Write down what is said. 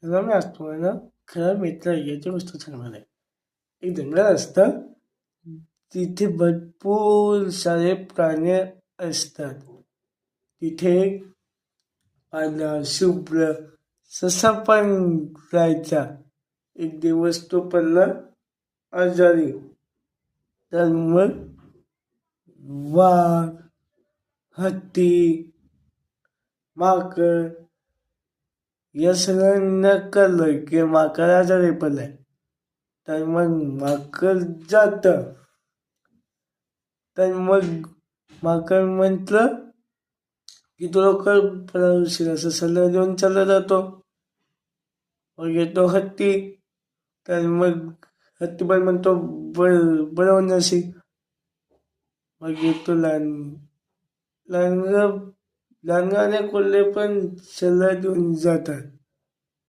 रम्य असतो ना खरा मित्र याची गोष्ट सांगणार आहे. एक जंगल असतं, तिथे भरपूर सारे प्राणी असतात. तिथे एक पांढरा शुभ्र ससा पण राहायचा. एक दिवस तो पडला आजारी. तर मग वाघ, हत्ती, माकड या सगळ्यांना कळलं की माकड आजारी पडलाय. तर मग माकड जात. तर मग माकड म्हटलं की तो लवकर पळशील असं सल्ला देऊन चालला जातो. मग येतो हत्ती. तर मग हत्ती पण म्हणतो बरं होऊन जाशील. मग येतो लांडगा. लांडगा आणि कोल्हे पण सल्ला देऊन जातात.